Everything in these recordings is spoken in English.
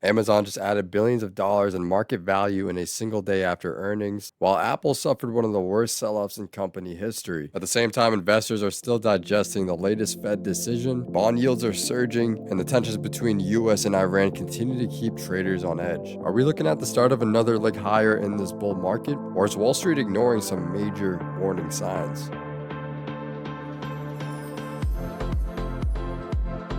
Amazon just added billions of dollars in market value in a single day after earnings, while Apple suffered one of the worst sell-offs in company history. At the same time, investors are still digesting the latest Fed decision, bond yields are surging, and the tensions between US and Iran continue to keep traders on edge. Are we looking at the start of another leg higher in this bull market, or is Wall Street ignoring some major warning signs?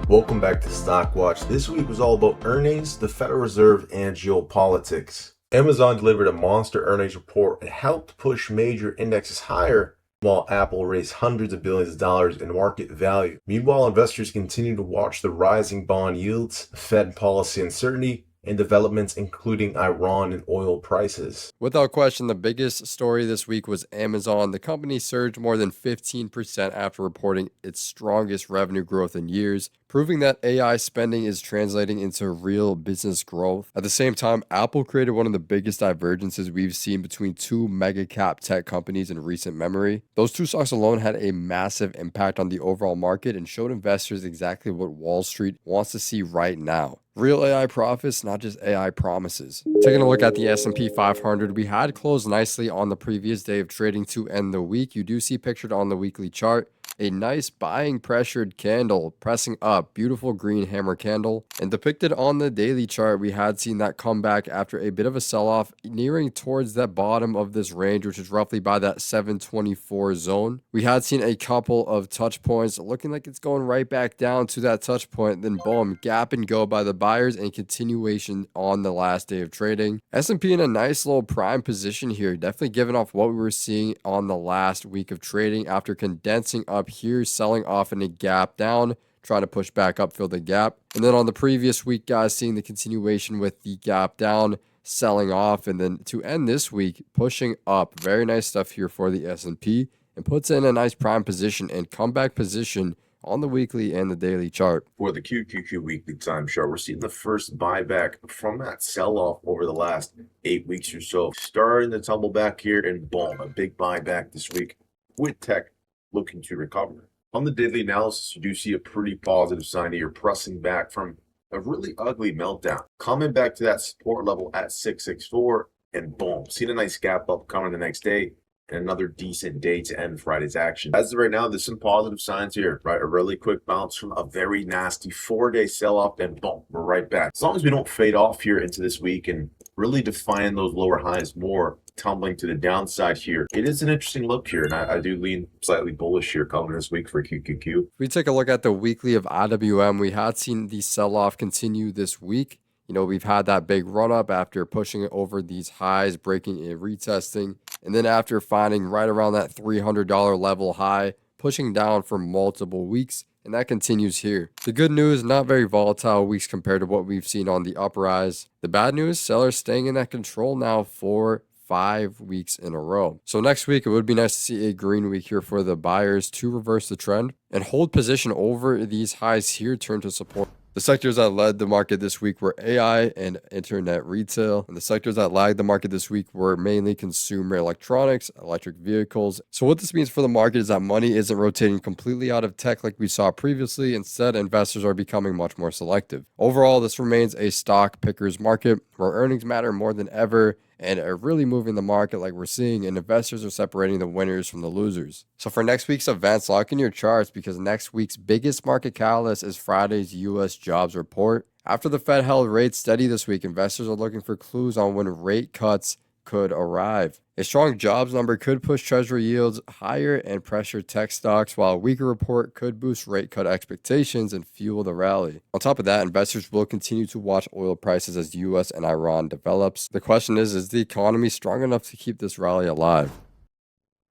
Welcome back to StockWatch. This week was all about earnings, the Federal Reserve, and geopolitics. Amazon delivered a monster earnings report and helped push major indexes higher, while Apple raised hundreds of billions of dollars in market value. Meanwhile, investors continue to watch the rising bond yields, Fed policy uncertainty, and developments including Iran and oil prices. Without question, the biggest story this week was Amazon. The company surged more than 15% after reporting its strongest revenue growth in years, proving that AI spending is translating into real business growth. At the same time, Apple created one of the biggest divergences we've seen between two mega cap tech companies in recent memory. Those two stocks alone had a massive impact on the overall market and showed investors exactly what Wall Street wants to see right now. Real AI profits, not just AI promises. Taking a look at the S&P 500, we had closed nicely on the previous day of trading to end the week. You do see pictured on the weekly chart a nice buying pressured candle pressing up, beautiful green hammer candle, and depicted on the daily chart we had seen that comeback after a bit of a sell-off nearing towards that bottom of this range, which is roughly by that 724 zone. We had seen a couple of touch points looking like it's going right back down to that touch point, then boom, gap and go by the buyers and continuation on the last day of trading. S&P in a nice little prime position here, definitely giving off what we were seeing on the last week of trading after condensing up here, selling off in a gap down, trying to push back up, fill the gap. And then on the previous week, guys, seeing the continuation with the gap down, selling off, and then to end this week, pushing up. Very nice stuff here for the S&P, and puts in a nice prime position and comeback position on the weekly and the daily chart. For the QQQ weekly time chart, we're seeing the first buyback from that sell-off over the last 8 weeks or so. Starting to tumble back here, and boom, a big buyback this week with tech looking to recover. On the daily analysis, you do see a pretty positive sign that you're pressing back from a really ugly meltdown. Coming back to that support level at 664, and boom, seeing a nice gap up coming the next day, and another decent day to end Friday's action. As of right now, there's some positive signs here, right? A really quick bounce from a very nasty 4-day sell-off, and boom, we're right back. As long as we don't fade off here into this week and really define those lower highs more, tumbling to the downside here, it is an interesting look here, and I do lean slightly bullish here coming this week for QQQ. If we take a look at the weekly of IWM, we had seen the sell-off continue this week. You know, we've had that big run up after pushing it over these highs, breaking and retesting. And then after finding right around that $300 level high, pushing down for multiple weeks. And that continues here. The good news, not very volatile weeks compared to what we've seen on the uprise. The bad news, sellers staying in that control now for 5 weeks in a row. So next week, it would be nice to see a green week here for the buyers to reverse the trend and hold position over these highs here, turn to support. The sectors that led the market this week were AI and internet retail. And the sectors that lagged the market this week were mainly consumer electronics, electric vehicles. So what this means for the market is that money isn't rotating completely out of tech like we saw previously. Instead, investors are becoming much more selective. Overall, this remains a stock picker's market where earnings matter more than ever and are really moving the market like we're seeing, and investors are separating the winners from the losers. So for next week's events, lock in your charts because next week's biggest market catalyst is Friday's U.S. jobs report. After the Fed held rates steady this week, investors are looking for clues on when rate cuts could arrive. A strong jobs number could push treasury yields higher and pressure tech stocks, while a weaker report could boost rate cut expectations and fuel the rally. On top of that, investors will continue to watch oil prices as the US and Iran develops. The question is the economy strong enough to keep this rally alive?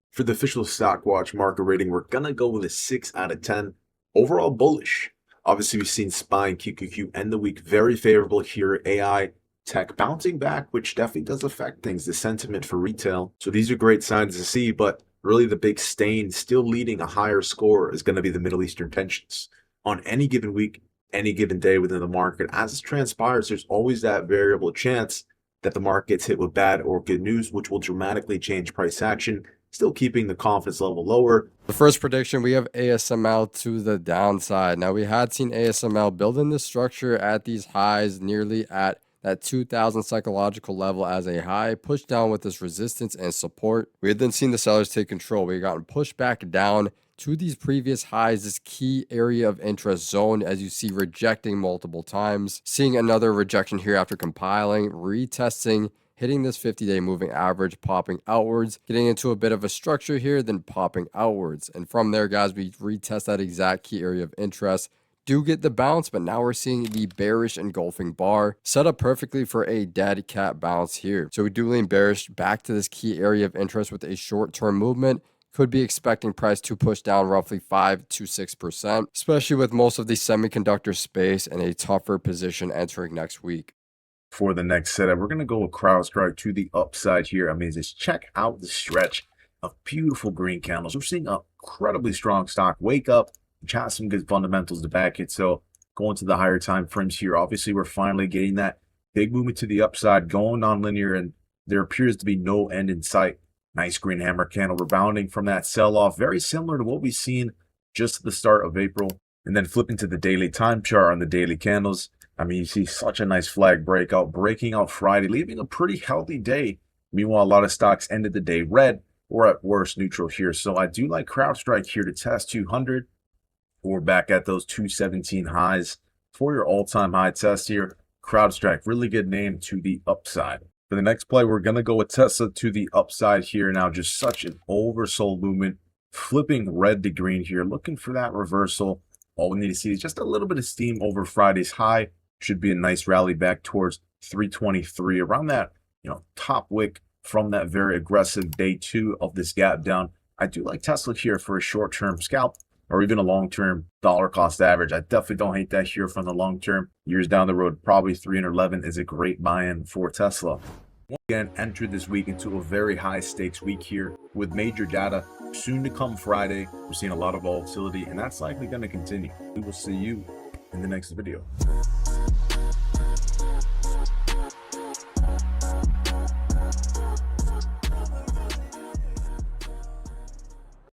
For the official StockWatch market rating, we're gonna go with a 6 out of 10. Overall bullish. Obviously, we've seen SPY and QQQ end the week very favorable here. AI, tech bouncing back, which definitely does affect things, the sentiment for retail. So these are great signs to see, but really the big stain still leading a higher score is going to be the Middle Eastern tensions. On any given week, any given day within the market, as it transpires, there's always that variable chance that the market gets hit with bad or good news, which will dramatically change price action, still keeping the confidence level lower. The first prediction, we have ASML to the downside. Now, we had seen ASML building this structure at these highs, nearly at that 2000 psychological level as a high, pushed down with this resistance and support. We had then seen the sellers take control. We had gotten pushed back down to these previous highs, this key area of interest zone, as you see, rejecting multiple times, seeing another rejection here after compiling, retesting, hitting this 50-day moving average, popping outwards, getting into a bit of a structure here, then popping outwards. And from there, guys, we retest that exact key area of interest, do get the bounce, but now we're seeing the bearish engulfing bar set up perfectly for a dead cat bounce here. So we do lean bearish back to this key area of interest with a short-term movement. Could be expecting price to push down roughly 5 to 6%, especially with most of the semiconductor space in a tougher position entering next week. For the next setup, we're going to go with CrowdStrike to the upside here. I mean, just check out the stretch of beautiful green candles. We're seeing an incredibly strong stock wake up, which has some good fundamentals to back it. So going to the higher time frames here, obviously we're finally getting that big movement to the upside, going non-linear, and there appears to be no end in sight. Nice green hammer candle rebounding from that sell-off, very similar to what we've seen just at the start of April. And then flipping to the daily time chart on the daily candles, I mean, you see such a nice flag breakout, breaking out Friday, leaving a pretty healthy day. Meanwhile, a lot of stocks ended the day red or at worst neutral here. So I do like CrowdStrike here to test 200. We're back at those 217 highs for your all-time high test here. CrowdStrike, really good name to the upside. For the next play, we're going to go with Tesla to the upside here. Now, just such an oversold movement, flipping red to green here, looking for that reversal. All we need to see is just a little bit of steam over Friday's high. Should be a nice rally back towards 323 around that, top wick from that very aggressive day 2 of this gap down. I do like Tesla here for a short-term scalp or even a long-term dollar cost average. I definitely don't hate that here from the long term. Years down the road, probably 311 is a great buy-in for Tesla. Once again, entered this week into a very high stakes week here with major data soon to come Friday. We're seeing a lot of volatility, and that's likely going to continue. We will see you in the next video.